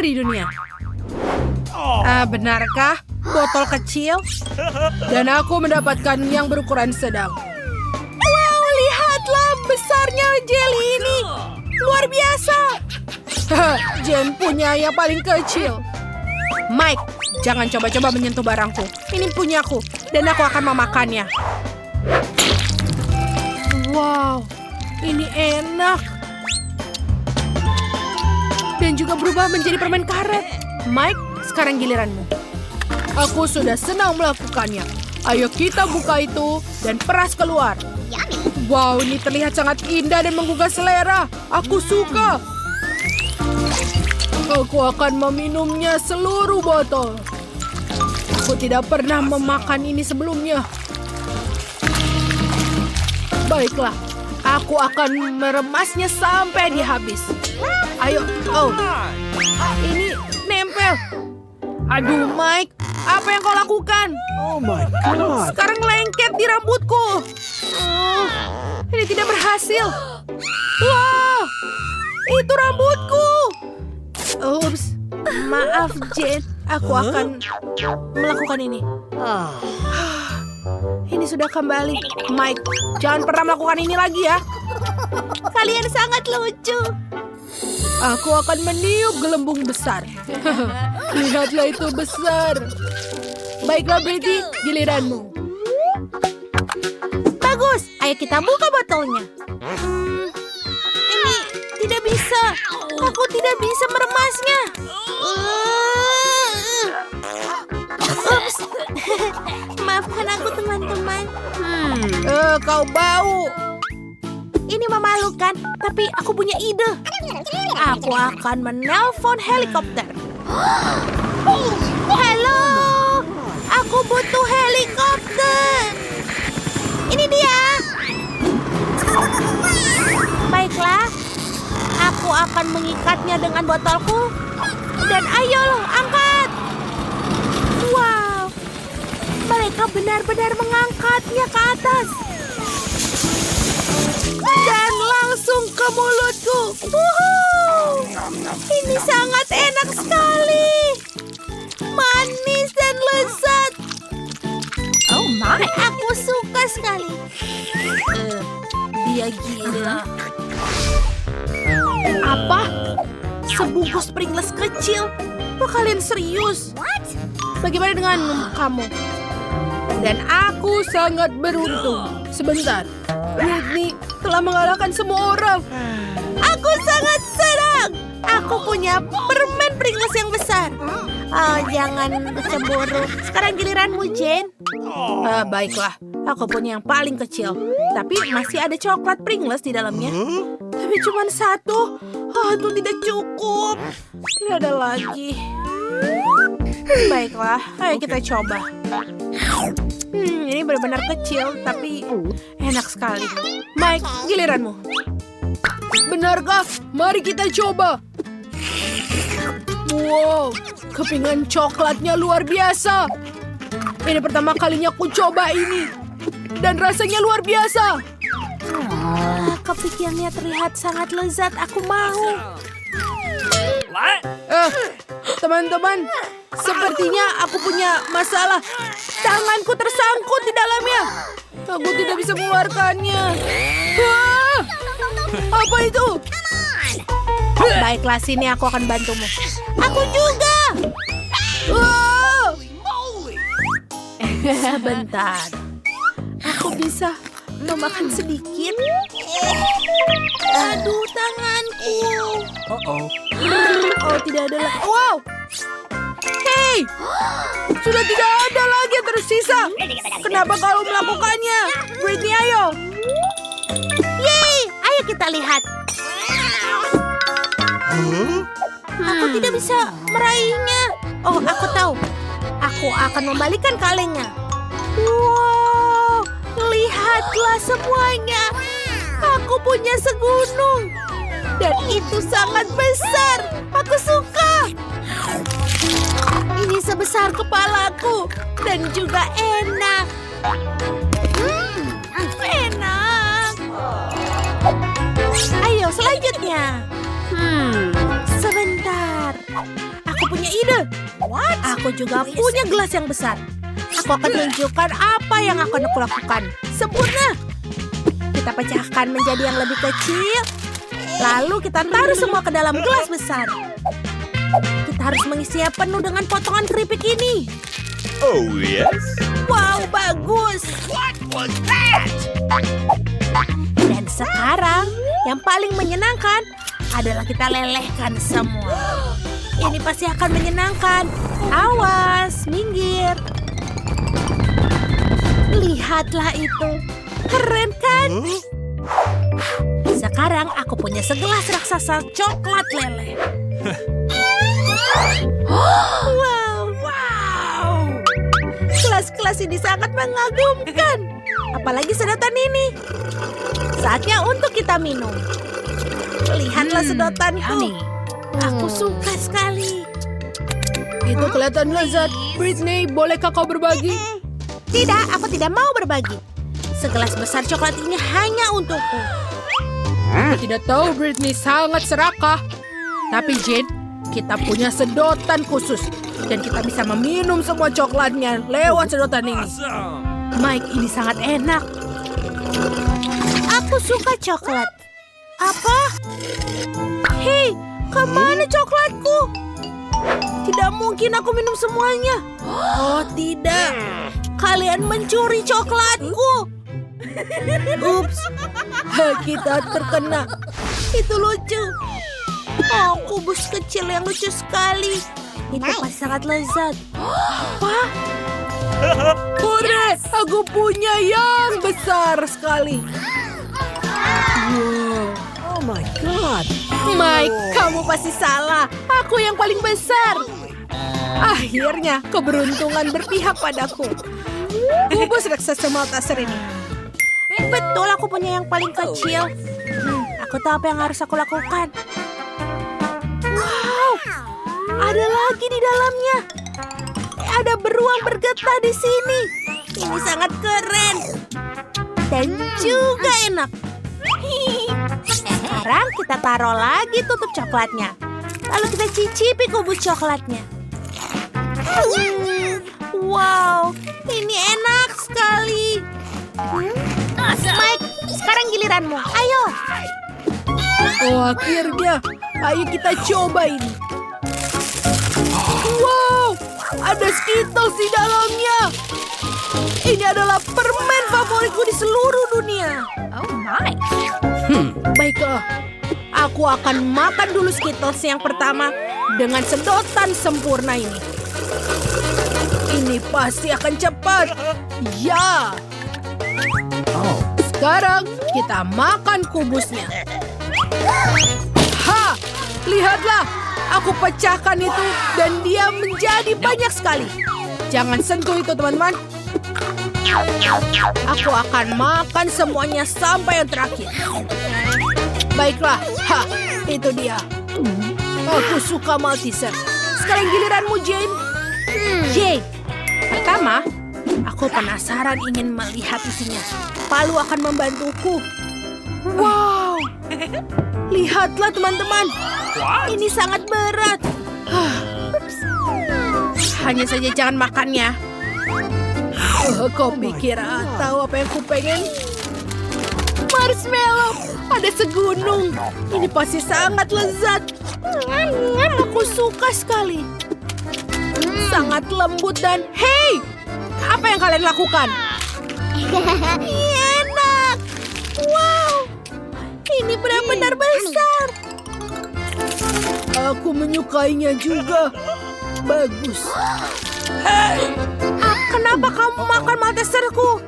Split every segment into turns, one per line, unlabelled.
terbesar di dunia. Benarkah? Botol kecil? Dan aku mendapatkan yang berukuran sedang. Wow, lihatlah besarnya jelly ini. Luar biasa. Jen punya yang paling kecil. Mike, jangan coba-coba menyentuh barangku. Ini punyaku, dan aku akan memakannya. Wow, ini enak. Dan juga berubah menjadi permen karet. Mike, sekarang giliranmu. Aku sudah senang melakukannya. Ayo kita buka itu dan peras keluar. Wow, ini terlihat sangat indah dan menggugah selera. Aku suka. Aku akan meminumnya seluruh botol. Aku tidak pernah memakan ini sebelumnya. Baiklah, aku akan meremasnya sampai dia habis. Ayo, ini nempel. Aduh, Mike, apa yang kau lakukan?
Oh my God.
Sekarang lengket di rambutku. Ini tidak berhasil. Wah, itu rambutku. Ups, maaf Jen. Aku akan melakukan ini. Ini sudah kembali. Mike, jangan pernah melakukan ini lagi ya. Kalian sangat lucu. Aku akan meniup gelembung besar. Lihatlah itu besar. Baiklah Betty, giliranmu. Bagus, ayo kita buka botolnya. Ini tidak bisa. Aku tidak bisa meremasnya. Ups. Maafkan aku teman-teman. Kau bau. Ini memalukan, tapi aku punya ide. Aku akan menelpon helikopter. Halo, aku butuh helikopter. Ini dia. Baiklah, aku akan mengikatnya dengan botolku. Dan ayo, angkat. Wow, mereka benar-benar mengangkatnya ke atas. Dan langsung ke mulutku. Ini sangat enak sekali. Manis dan lezat. Oh my, aku suka sekali. Dia gila. Apa? Sebungkus Pringles kecil? Kok kalian serius? Bagaimana dengan kamu? Dan aku sangat beruntung. Sebentar, Whitney telah mengalahkan semua orang. Aku sangat senang. Aku punya permen Pringles yang besar. Oh, jangan cemburu. Sekarang giliranmu, Jane. Baiklah, aku punya yang paling kecil. Tapi masih ada coklat Pringles di dalamnya. Tapi cuma satu. Itu tidak cukup. Tidak ada lagi. Baiklah, ayo kita coba. Ini benar-benar kecil, tapi enak sekali. Mike, giliranmu. Benarkah? Mari kita coba. Wow, kepingan coklatnya luar biasa. Ini pertama kalinya aku coba ini. Dan rasanya luar biasa. Kepingannya terlihat sangat lezat. Aku mau. Teman-teman, sepertinya aku punya masalah. Tanganku tersangkut di dalamnya. Aku tidak bisa mengeluarkannya. Apa itu? Baiklah, sini aku akan bantumu. Aku juga. Bentar. Aku bisa memakan sedikit. Aduh, tanganku. Oh, tidak ada lagi. Wow. Hei, sudah tidak ada lagi yang tersisa. Kenapa kau melakukannya? Whitney, ayo. Yeay, ayo kita lihat. Aku tidak bisa meraihnya. Oh, aku tahu. Aku akan membalikan kalengnya. Wow, lihatlah semuanya. Aku punya segunung. Dan itu sangat besar. Aku suka. Ini sebesar kepalaku. Dan juga enak. Enak. Ayo selanjutnya. Sebentar. punya ide. Aku juga punya gelas yang besar. Aku akan tunjukkan apa yang akan aku lakukan. Sempurna. Kita pecahkan menjadi yang lebih kecil. Lalu kita taruh semua ke dalam gelas besar. Kita harus mengisinya penuh dengan potongan keripik ini.
Oh, yes?
Wow, bagus.
What was that?
Dan sekarang, yang paling menyenangkan adalah kita lelehkan semua. Ini pasti akan menyenangkan. Awas, minggir. Lihatlah itu. Keren kan? Sekarang aku punya segelas raksasa coklat leleh. Wow. Gelas-gelas ini sangat mengagumkan. Apalagi sedotan ini. Saatnya untuk kita minum. Lihatlah sedotanku. Aku suka sekali. Itu kelihatan lezat. Britney, bolehkah kau berbagi? Tidak, aku tidak mau berbagi. Segelas besar coklat ini hanya untukku. Aku tidak tahu Britney sangat serakah. Tapi Jane, kita punya sedotan khusus. Dan kita bisa meminum semua coklatnya lewat sedotan ini. Mike, ini sangat enak. Aku suka coklat. Apa? Hei, kemana coklatku? Tidak mungkin aku minum semuanya. Oh tidak, kalian mencuri coklatku. Ups, kita terkena. Itu lucu. Oh, kubus kecil yang lucu sekali. Itu pasti sangat lezat. Apa? Hore, aku punya yang besar sekali. Wow.
Oh my God.
Mike, kamu pasti salah. Aku yang paling besar. Akhirnya, keberuntungan berpihak padaku. Kubus raksasa Malteser ini. Betul, aku punya yang paling kecil. Aku tahu apa yang harus aku lakukan. Wow, ada lagi di dalamnya. Ada beruang bergetah di sini. Ini sangat keren. Dan juga enak. Sekarang kita taruh lagi tutup coklatnya. Lalu kita cicipi kubus coklatnya. Wow, ini enak sekali. Mike, sekarang giliranmu. Ayo. Oh, akhirnya. Ayo kita coba ini. Wow, ada Skittles di dalamnya. Ini adalah permen favoritku di seluruh dunia.
Oh my.
Baiklah, aku akan makan dulu Skittles yang pertama dengan sedotan sempurna ini. Ini pasti akan cepat. Ya. Sekarang kita makan kubusnya. Ha! Lihatlah, aku pecahkan itu dan dia menjadi banyak sekali. Jangan sentuh itu, teman-teman. Aku akan makan semuanya sampai yang terakhir. Baiklah, ha, itu dia. Aku suka Malteser. Sekarang giliranmu, Jane. Jane, pertama, aku penasaran ingin melihat isinya. Palu akan membantuku. Wow, lihatlah teman-teman. Ini sangat berat. Hanya saja jangan makannya. Kau pikir tahu apa yang ku pengen? Marshmallow, ada segunung. Ini pasti sangat lezat. Aku suka sekali. Sangat lembut dan hey, apa yang kalian lakukan? Enak. Wow, ini benar-benar besar. Aku menyukainya juga. Bagus. Hey, kenapa kamu makan Malteserku?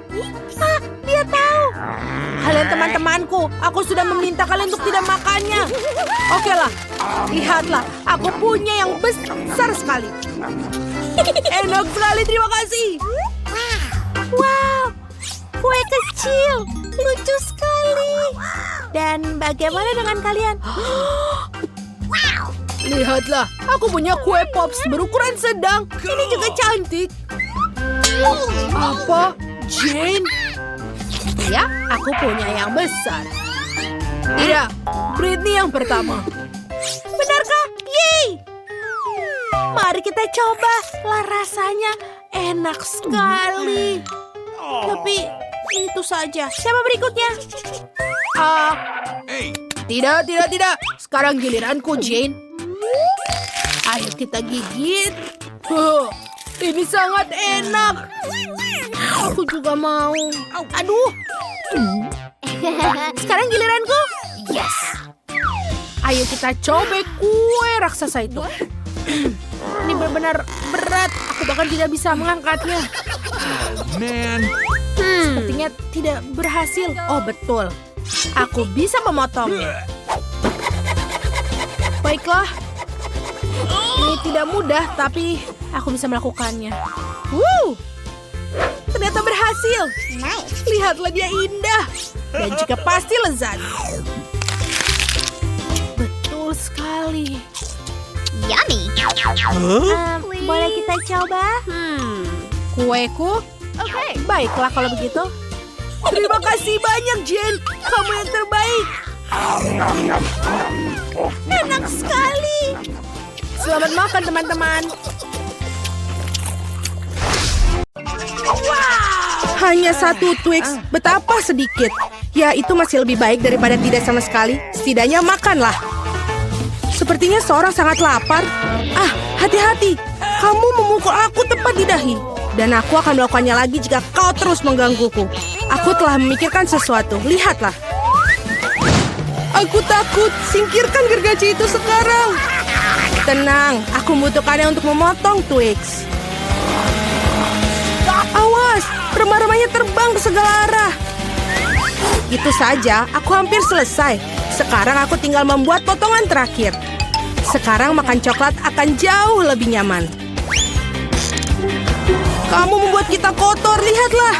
Dia tahu. Kalian teman-temanku, aku sudah meminta kalian untuk tidak makannya. Oke lah, lihatlah, aku punya yang besar sekali. Enak sekali, terima kasih. Wow, kue kecil, lucu sekali. Dan bagaimana dengan kalian? Lihatlah, aku punya kue Pops berukuran sedang. Ini juga cantik. Apa? Jane? Ya, aku punya yang besar. Tidak, Britney yang pertama. Benarkah? Yeay! Mari Mari kita coba. Lah, rasanya enak sekali. Tapi itu saja. Siapa berikutnya? Tidak. Sekarang giliranku, Jane. Ayo kita gigit. Ini sangat enak. Aku juga mau. Aduh. Sekarang giliranku. Yes. Ayo kita coba kue raksasa itu. Ini benar-benar berat. Aku bahkan tidak bisa mengangkatnya.
Man.
Sepertinya tidak berhasil. Oh, betul. Aku bisa memotongnya. Baiklah. Ini tidak mudah, tapi aku bisa melakukannya. Ternyata berhasil. Lihatlah, dia indah. Dan juga pasti lezat. Betul sekali.
Yummy.
Boleh kita coba? Kueku?
Okay.
Baiklah kalau begitu. Terima kasih banyak, Jen. Kamu yang terbaik. Enak sekali. Selamat makan, teman-teman. Hanya satu Twix, betapa sedikit. Ya, itu masih lebih baik daripada tidak sama sekali. Setidaknya makanlah. Sepertinya seorang sangat lapar. Hati-hati. Kamu memukul aku tepat di dahi. Dan aku akan melakukannya lagi jika kau terus menggangguku. Aku telah memikirkan sesuatu. Lihatlah. Aku takut. Singkirkan gergaji itu sekarang. Tenang, aku membutuhkannya untuk memotong Twix. Awas, remah-remahnya terbang ke segala arah. Itu saja, aku hampir selesai. Sekarang aku tinggal membuat potongan terakhir. Sekarang makan coklat akan jauh lebih nyaman. Kamu membuat kita kotor, lihatlah.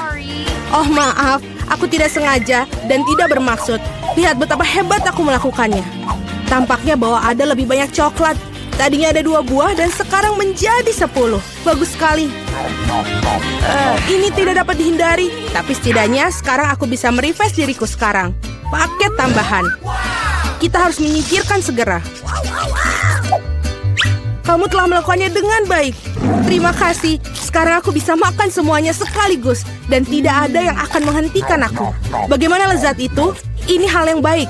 Oh, maaf, aku tidak sengaja dan tidak bermaksud. Lihat betapa hebat aku melakukannya. Tampaknya bahwa ada lebih banyak coklat. Tadinya ada 2 buah dan sekarang menjadi 10. Bagus sekali. Ini tidak dapat dihindari. Tapi setidaknya sekarang aku bisa merefresh diriku sekarang. Paket tambahan. Kita harus menyingkirkan segera. Kamu telah melakukannya dengan baik. Terima kasih. Sekarang aku bisa makan semuanya sekaligus. Dan tidak ada yang akan menghentikan aku. Bagaimana lezat itu? Ini hal yang baik.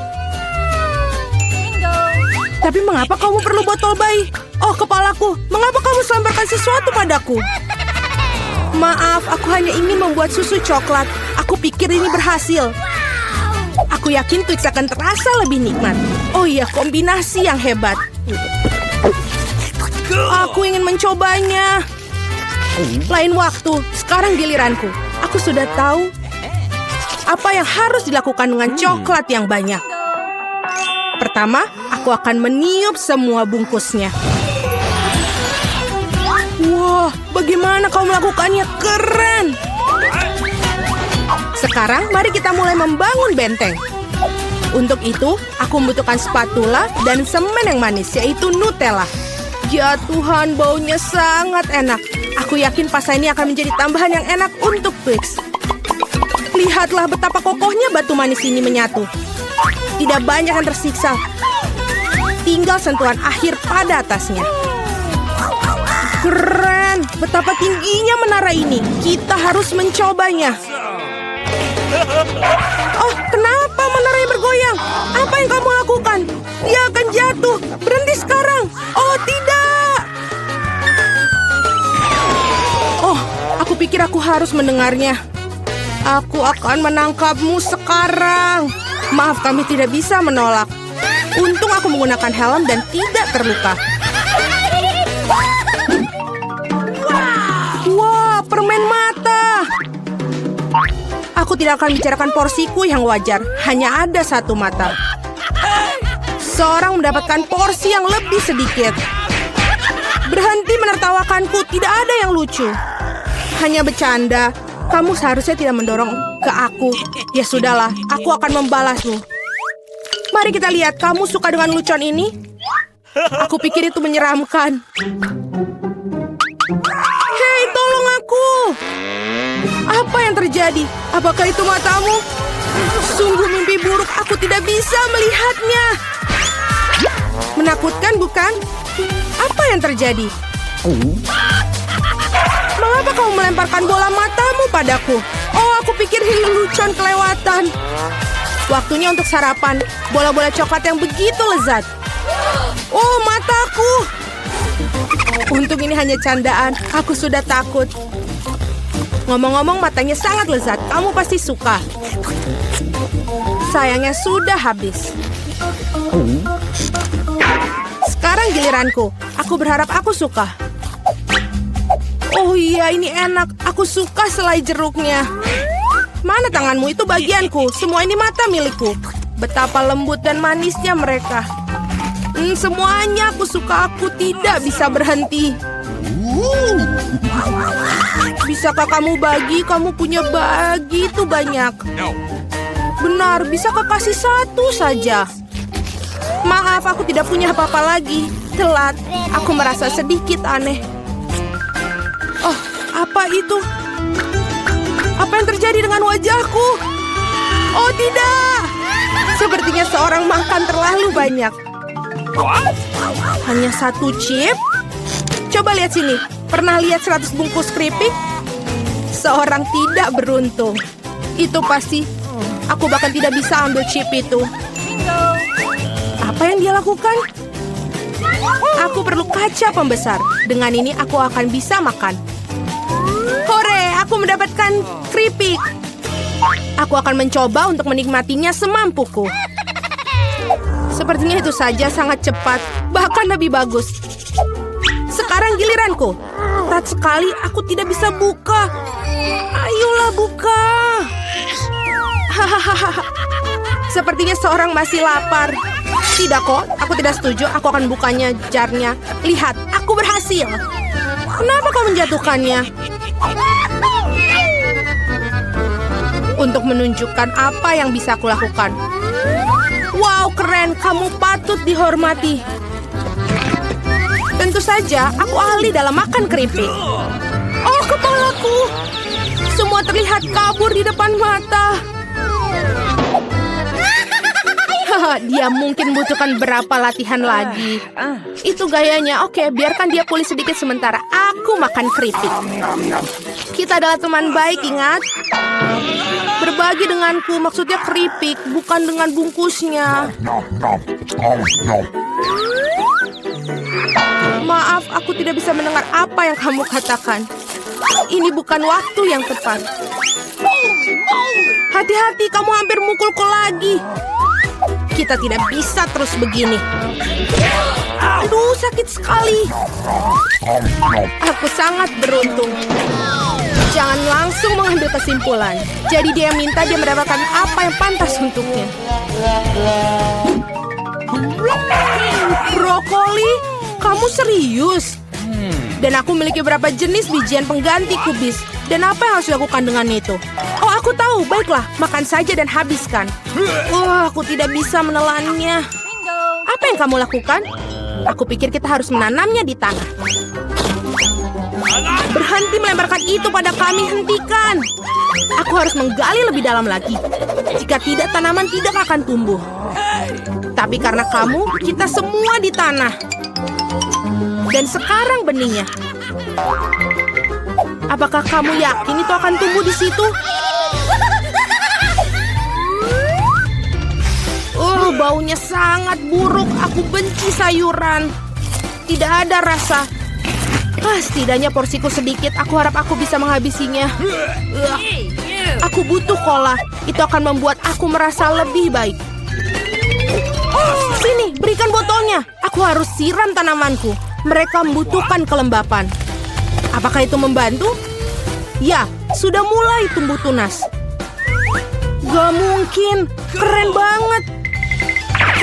Tapi mengapa kamu perlu botol bayi? Oh, kepalaku. Mengapa kamu selemparkan sesuatu padaku? Maaf, aku hanya ingin membuat susu coklat. Aku pikir ini berhasil. Aku yakin Twix akan terasa lebih nikmat. Oh iya, kombinasi yang hebat. Aku ingin mencobanya. Lain waktu, sekarang giliranku. Aku sudah tahu apa yang harus dilakukan dengan coklat yang banyak. Pertama, aku akan meniup semua bungkusnya. Wah, bagaimana kau melakukannya? Keren! Sekarang, mari kita mulai membangun benteng. Untuk itu, aku membutuhkan spatula dan semen yang manis, yaitu Nutella. Ya Tuhan, baunya sangat enak. Aku yakin pasta ini akan menjadi tambahan yang enak untuk Twix. Lihatlah betapa kokohnya batu manis ini menyatu. Tidak banyak yang tersiksa. Tinggal sentuhan akhir pada atasnya. Keren! Betapa tingginya menara ini. Kita harus mencobanya. Oh, kenapa menaranya bergoyang? Apa yang kamu lakukan? Dia akan jatuh. Berhenti sekarang. Oh, tidak! Oh, aku pikir aku harus mendengarnya. Aku akan menangkapmu sekarang. Maaf, kami tidak bisa menolak. Untung aku menggunakan helm dan tidak terluka. Wah, permen mata. Aku tidak akan bicarakan porsiku yang wajar. Hanya ada 1 mata. Seorang mendapatkan porsi yang lebih sedikit. Berhenti menertawakanku, tidak ada yang lucu. Hanya bercanda. Kamu seharusnya tidak mendorong ke aku. Ya sudahlah, aku akan membalasmu. Mari kita lihat, kamu suka dengan lucuan ini? Aku pikir itu menyeramkan. Hei, tolong aku! Apa yang terjadi? Apakah itu matamu? Sungguh mimpi buruk, aku tidak bisa melihatnya. Menakutkan, bukan? Apa yang terjadi? Mengapa kamu melemparkan bola matamu padaku? Oh, aku pikir lelucon kelewatan. Waktunya untuk sarapan. Bola-bola coklat yang begitu lezat. Oh, mataku. Untung ini hanya candaan. Aku sudah takut. Ngomong-ngomong, matanya sangat lezat. Kamu pasti suka. Sayangnya sudah habis. Sekarang giliranku. Aku berharap aku suka. Oh iya, ini enak. Aku suka selai jeruknya. Mana tanganmu? Itu bagianku. Semua ini mata milikku. Betapa lembut dan manisnya mereka. Semuanya aku suka. Aku tidak bisa berhenti. Bisakah kamu bagi? Kamu punya begitu banyak.
No.
Benar, bisakah kasih satu saja? Maaf, aku tidak punya apa-apa lagi. Telat. Aku merasa sedikit aneh. Oh, apa itu? Apa yang terjadi dengan wajahku? Oh, tidak. Sepertinya seorang makan terlalu banyak. Hanya satu chip? Coba lihat sini. Pernah lihat 100 bungkus keripik? Seorang tidak beruntung. Itu pasti. Aku bahkan tidak bisa ambil chip itu. Apa yang dia lakukan? Aku perlu kaca pembesar. Dengan ini aku akan bisa makan. Hore, aku mendapatkan keripik. Aku akan mencoba untuk menikmatinya semampuku. Sepertinya itu saja sangat cepat. Bahkan lebih bagus. Sekarang giliranku. Berat sekali, aku tidak bisa buka. Ayolah buka. Hahaha. Sepertinya seorang masih lapar. Tidak kok, aku tidak setuju. Aku akan bukanya jarnya. Lihat, aku berhasil. Kenapa kau menjatuhkannya? Untuk menunjukkan apa yang bisa aku lakukan. Wow, keren. Kamu patut dihormati. Tentu saja, aku ahli dalam makan keripik. Oh, kepalaku. Semua terlihat kabur di depan mata. Dia mungkin butuhkan berapa latihan lagi. Itu gayanya. Oke, biarkan dia pulih sedikit sementara. Aku makan keripik. Kita adalah teman baik, ingat? Berbagi denganku, maksudnya keripik, bukan dengan bungkusnya. Maaf, aku tidak bisa mendengar apa yang kamu katakan. Ini bukan waktu yang tepat. Hati-hati, kamu hampir mukulku lagi. Kita tidak bisa terus begini. Aduh, sakit sekali. Aku sangat beruntung. Jangan langsung mengambil kesimpulan. Jadi dia minta dia mendapatkan apa yang pantas untuknya. Brokoli? Kamu serius? Dan aku memiliki beberapa jenis bijian pengganti kubis. Dan apa yang harus dilakukan dengan itu? Oh, aku tahu. Baiklah, makan saja dan habiskan. Wah, aku tidak bisa menelannya. Apa yang kamu lakukan? Aku pikir kita harus menanamnya di tanah. Berhenti melemparkan itu pada kami, hentikan. Aku harus menggali lebih dalam lagi. Jika tidak, tanaman tidak akan tumbuh. Tapi karena kamu, kita semua di tanah. Dan sekarang benihnya. Apakah kamu yakin itu akan tumbuh di situ? Oh, baunya sangat buruk. Aku benci sayuran. Tidak ada rasa. Setidaknya porsiku sedikit. Aku harap aku bisa menghabisinya. Aku butuh cola. Itu akan membuat aku merasa lebih baik. Sini, berikan botolnya. Aku harus siram tanamanku. Mereka membutuhkan kelembapan. Apakah itu membantu? Ya, sudah mulai tumbuh tunas. Gak mungkin. Keren banget.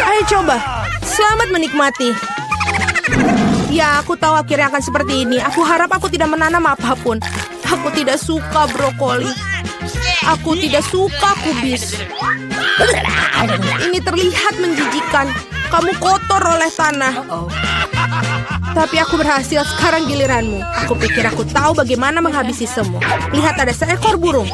Ayo coba. Selamat menikmati. Ya, aku tahu akhirnya akan seperti ini. Aku harap aku tidak menanam apapun. Aku tidak suka brokoli. Aku tidak suka kubis. Ini terlihat menjijikan. Kamu kotor oleh tanah. Tapi aku berhasil. Sekarang giliranmu. Aku pikir aku tahu bagaimana menghabisi semua. Lihat, ada seekor burung.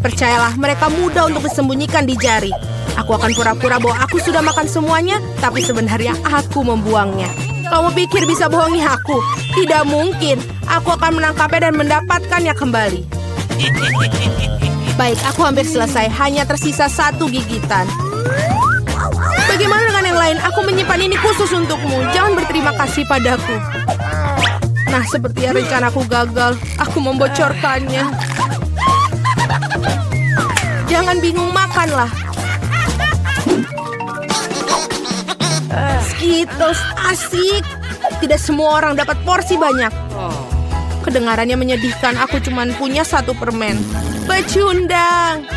Percayalah, mereka mudah untuk disembunyikan di jari. Aku akan pura-pura bahwa aku sudah makan semuanya, tapi sebenarnya aku membuangnya. Kamu pikir bisa bohongi aku? Tidak mungkin. Aku akan menangkapnya dan mendapatkannya kembali. Baik, aku hampir selesai. Hanya tersisa 1 gigitan. Bagaimana dengan yang lain? Aku menyimpan ini khusus untukmu. Jangan berterima kasih padaku. Nah, sepertinya rencanaku gagal. Aku membocorkannya. Jangan bingung, makanlah. Skittles asik. Tidak semua orang dapat porsi banyak. Kedengarannya menyedihkan. Aku cuma punya 1 permen. Pecundang.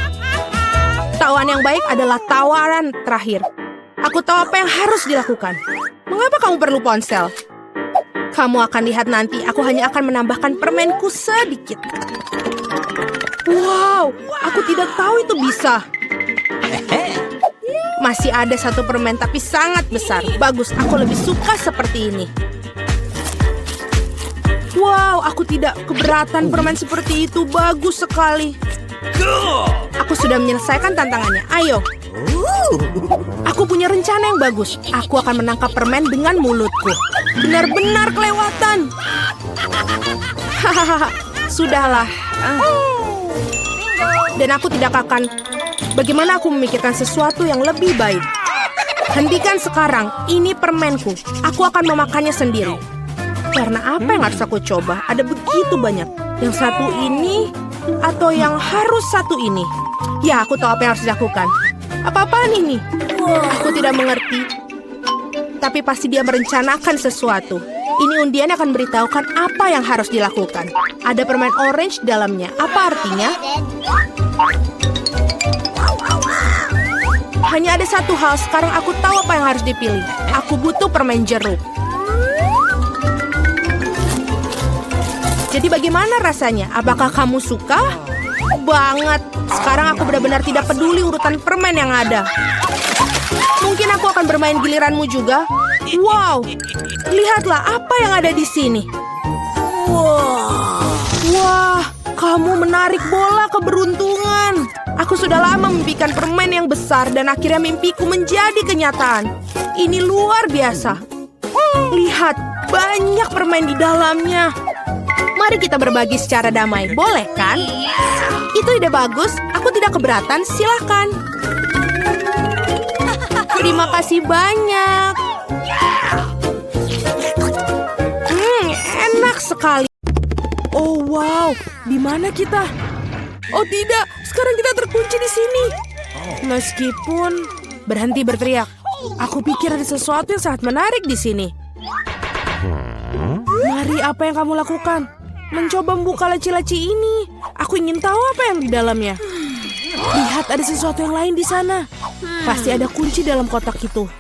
Tawaran yang baik adalah tawaran terakhir. Aku tahu apa yang harus dilakukan. Mengapa kamu perlu ponsel? Kamu akan lihat nanti. Aku hanya akan menambahkan permenku sedikit. Wow, aku tidak tahu itu bisa. Masih ada 1 permen tapi sangat besar. Bagus, aku lebih suka seperti ini. Wow, aku tidak keberatan permen seperti itu. Bagus sekali. Aku sudah menyelesaikan tantangannya. Ayo. Aku punya rencana yang bagus. Aku akan menangkap permen dengan mulutku. Benar-benar kelewatan. Hahaha, sudahlah. Dan aku tidak akan... Bagaimana aku memikirkan sesuatu yang lebih baik? Hentikan sekarang. Ini permenku. Aku akan memakannya sendiri. Karena apa yang harus aku coba? Ada begitu banyak. Yang 1 ini atau yang harus 1 ini? Ya, aku tahu apa yang harus dilakukan. Apa-apaan ini? Aku tidak mengerti. Tapi pasti dia merencanakan sesuatu. Ini undian akan beritahukan apa yang harus dilakukan. Ada permen orange di dalamnya. Apa artinya? Hanya ada 1 hal. Sekarang aku tahu apa yang harus dipilih. Aku butuh permen jeruk. Jadi bagaimana rasanya? Apakah kamu suka? Banget. Sekarang aku benar-benar tidak peduli urutan permen yang ada. Mungkin aku akan bermain giliranmu juga. Wow, lihatlah apa yang ada di sini. Wah, kamu menarik bola keberuntungan. Aku sudah lama memimpikan permen yang besar dan akhirnya mimpiku menjadi kenyataan. Ini luar biasa. Lihat, banyak permen di dalamnya. Mari kita berbagi secara damai, boleh kan? Itu ide bagus, aku tidak keberatan, silakan. Terima kasih banyak. Enak sekali. Oh wow, di mana kita? Oh tidak, sekarang kita terkunci di sini. Meskipun berhenti berteriak, aku pikir ada sesuatu yang sangat menarik di sini. Mari, apa yang kamu lakukan? Mencoba membuka laci-laci ini. Aku ingin tahu apa yang di dalamnya. Lihat, ada sesuatu yang lain di sana. Pasti ada kunci dalam kotak itu.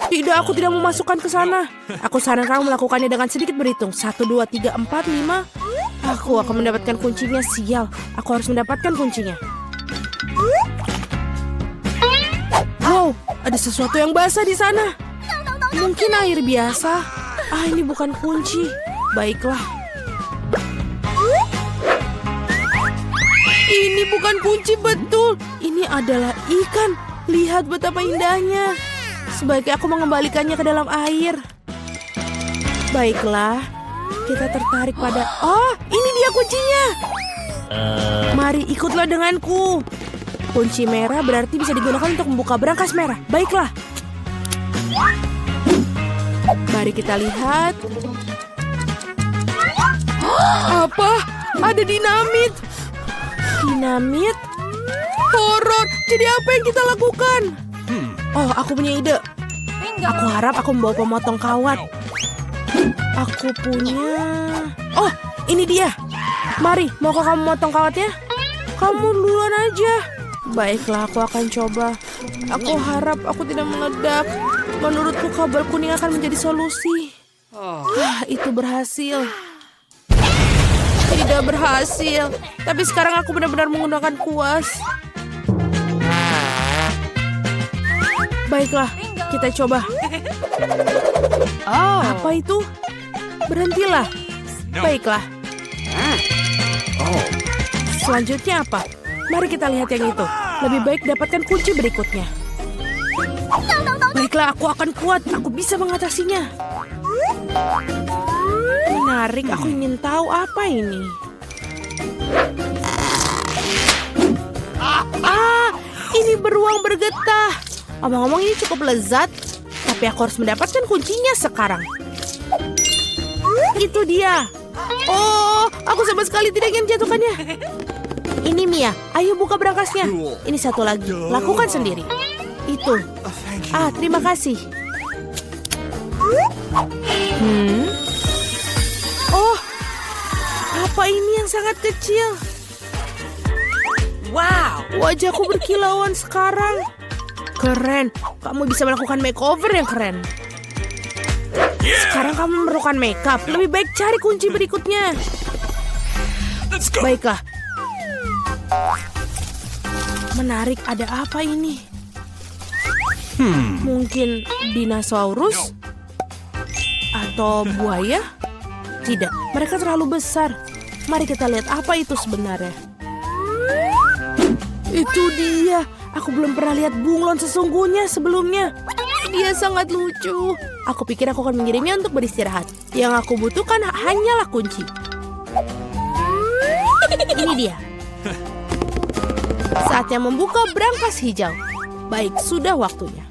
Tidak, aku tidak mau masukkan ke sana. Aku sarankan kamu melakukannya dengan sedikit berhitung. 1, 2, 3, 4, 5. Aku akan mendapatkan kuncinya, sial. Aku harus mendapatkan kuncinya. Wow, ada sesuatu yang basah di sana. Mungkin air biasa. Ah, ini bukan kunci. Baiklah. Ini bukan kunci, betul. Ini adalah ikan. Lihat betapa indahnya. Sebaiknya aku mengembalikannya ke dalam air. Baiklah. Kita tertarik pada... Oh, ini dia kuncinya. Mari, ikutlah denganku. Kunci merah berarti bisa digunakan untuk membuka brankas merah. Baiklah. Mari kita lihat. Apa? Ada dinamit. Dinamit? Horor. Jadi apa yang kita lakukan? Oh, aku punya ide. Aku harap aku membawa pemotong kawat. Aku punya... Oh, ini dia. Mari, maukah kamu motong kawatnya? Kamu duluan aja. Baiklah, aku akan coba. Aku harap aku tidak meledak. Menurutku kabel kuning akan menjadi solusi. Itu berhasil. Tidak berhasil. Tapi sekarang aku benar-benar menggunakan kuas. Baiklah, kita coba. Apa itu? Berhentilah. Baiklah. Selanjutnya apa? Mari kita lihat yang itu. Lebih baik dapatkan kunci berikutnya. Baiklah, aku akan kuat. Aku bisa mengatasinya. Menarik, aku ingin tahu apa ini. Ini beruang bergetah. Omong-omong ini cukup lezat, tapi aku harus mendapatkan kuncinya sekarang. Itu dia. Oh, aku sama sekali tidak ingin jatuhkannya. Ini Mia, ayo buka berangkasnya. Ini satu lagi, lakukan sendiri. Itu. Terima kasih. Oh, apa ini yang sangat kecil? Wow, wajahku berkilauan sekarang. Keren, kamu bisa melakukan makeover yang keren. Sekarang kamu memerlukan makeup. Lebih baik cari kunci berikutnya. Baiklah. Menarik, ada apa ini? Mungkin dinosaurus? Atau buaya? Tidak, mereka terlalu besar. Mari kita lihat apa itu sebenarnya. Itu dia. Aku belum pernah lihat bunglon sesungguhnya sebelumnya. Dia sangat lucu. Aku pikir aku akan mengirimnya untuk beristirahat. Yang aku butuhkan hanyalah kunci. Ini dia. Saatnya membuka berangkas hijau. Baik, sudah waktunya.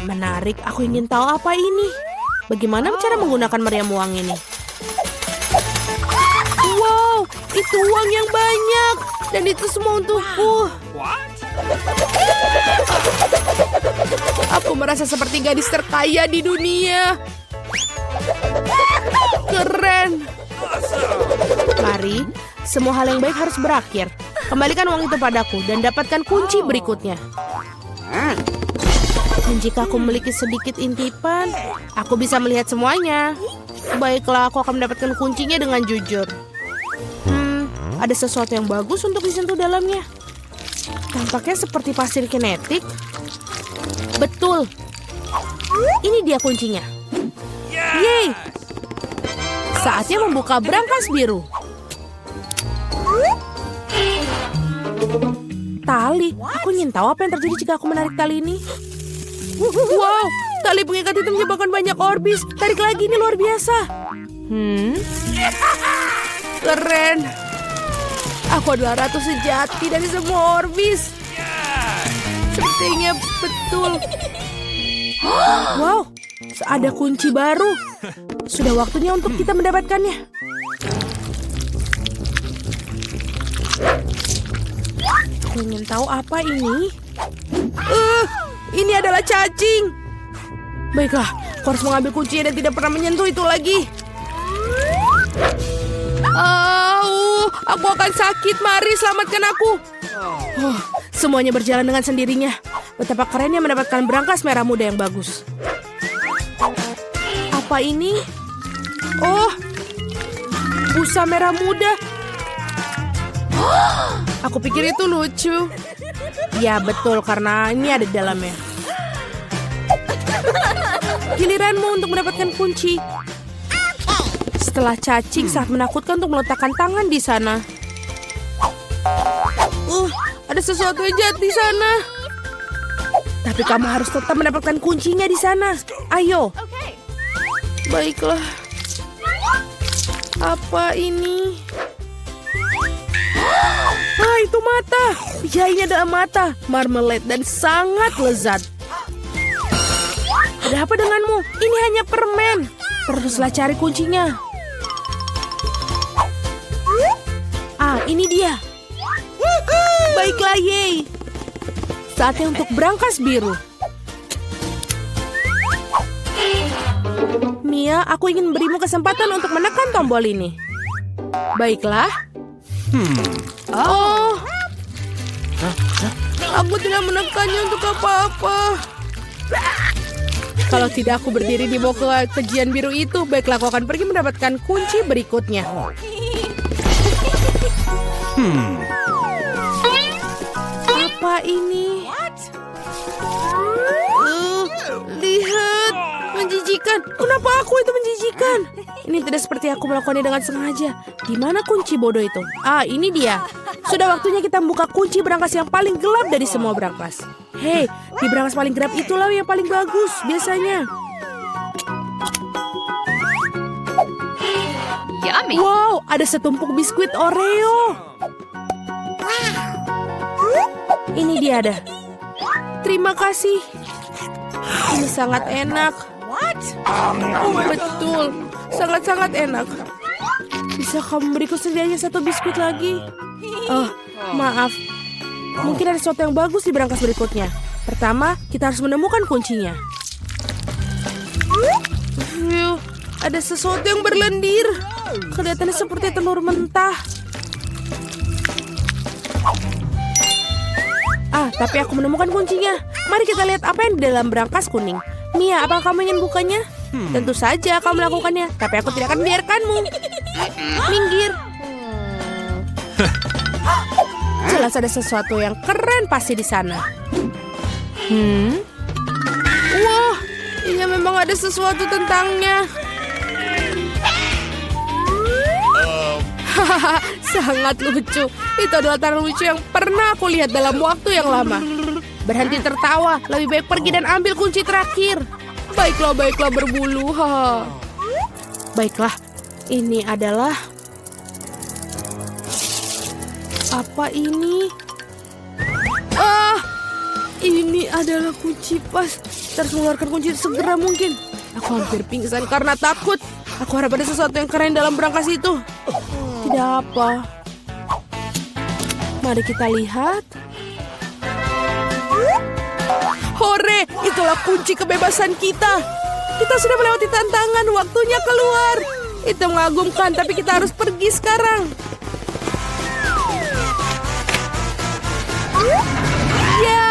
Menarik, aku ingin tahu apa ini. Bagaimana cara menggunakan meriam uang ini? Wow, itu uang yang banyak. Dan itu semua untukku. Aku merasa seperti gadis terkaya di dunia. Keren. Mari, semua hal yang baik harus berakhir. Kembalikan uang itu padaku dan dapatkan kunci berikutnya. Dan jika aku memiliki sedikit intipan, aku bisa melihat semuanya. Baiklah, aku akan mendapatkan kuncinya dengan jujur. Ada sesuatu yang bagus untuk disentuh dalamnya. Tampaknya seperti pasir kinetik. Betul. Ini dia kuncinya. Yeay! Saatnya membuka berangkas biru. Tali. Aku ingin tahu apa yang terjadi jika aku menarik tali ini. Wow, tali pengikat itu menyebabkan banyak orbis. Tarik lagi, ini luar biasa. Keren. Aku adalah ratu sejati dari semua orbis. Sepertinya betul. Wow, ada kunci baru. Sudah waktunya untuk kita mendapatkannya. Aku ingin tahu apa ini. Ini adalah cacing. Baiklah, aku harus mengambil kuncinya dan tidak pernah menyentuh itu lagi. Aku akan sakit. Mari selamatkan aku. Semuanya berjalan dengan sendirinya. Betapa kerennya mendapatkan berangkas merah muda yang bagus. Apa ini? Oh, busa merah muda. Aku pikir itu lucu. Ya betul, karena ini ada di dalamnya. Giliranmu untuk mendapatkan kunci. Setelah cacing sangat menakutkan untuk meletakkan tangan di sana. Ada sesuatu yang jahat di sana. Tapi kamu harus tetap mendapatkan kuncinya di sana. Ayo. Baiklah. Apa ini? Itu mata. Ya, ini adalah mata. Marmalade dan sangat lezat. Ada apa denganmu? Ini hanya permen. Teruslah cari kuncinya. Ini dia. Baiklah, yeay. Saatnya untuk berangkas biru. Mia, aku ingin berimu kesempatan untuk menekan tombol ini. Baiklah. Aku tidak menekannya untuk apa-apa. Kalau tidak aku berdiri di bawah kejian biru itu, baiklah aku akan pergi mendapatkan kunci berikutnya. Apa ini? Lihat, menjijikan. Kenapa aku itu menjijikan? Ini tidak seperti aku melakukannya dengan sengaja. Di mana kunci bodoh itu? Ini dia. Sudah waktunya kita membuka kunci berangkas yang paling gelap dari semua berangkas. Hei, di brankas paling gelap itulah yang paling bagus biasanya.
Yummy.
Wow, ada setumpuk biskuit Oreo. Ini dia ada. Terima kasih. Ini sangat enak. Oh, betul. Sangat-sangat enak. Bisa kamu beriku setidaknya satu biskuit lagi? Oh, maaf. Mungkin ada sesuatu yang bagus di brankas berikutnya. Pertama, kita harus menemukan kuncinya. Ada sesuatu yang berlendir. Kelihatannya seperti telur mentah. Tapi aku menemukan kuncinya. Mari kita lihat apa yang di dalam brankas kuning. Mia, apakah kamu ingin bukanya? Tentu saja kamu melakukannya, tapi aku tidak akan membiarkanmu. Minggir. Jelas ada sesuatu yang keren pasti di sana. Wah, ini memang ada sesuatu tentangnya. Hahaha, sangat lucu. Itu adalah tarian lucu yang pernah aku lihat dalam waktu yang lama. Berhenti tertawa, lebih baik pergi dan ambil kunci terakhir. Baiklah berbulu. Baiklah, ini adalah... Apa ini? Ini adalah kunci pas. Kita harus mengeluarkan kunci segera mungkin. Aku hampir pingsan karena takut. Aku harap ada sesuatu yang keren dalam brankas itu. Tidak apa. Mari kita lihat. Hore, itulah kunci kebebasan kita. Kita sudah melewati tantangan, waktunya keluar. Itu mengagumkan, tapi kita harus pergi sekarang. Ya,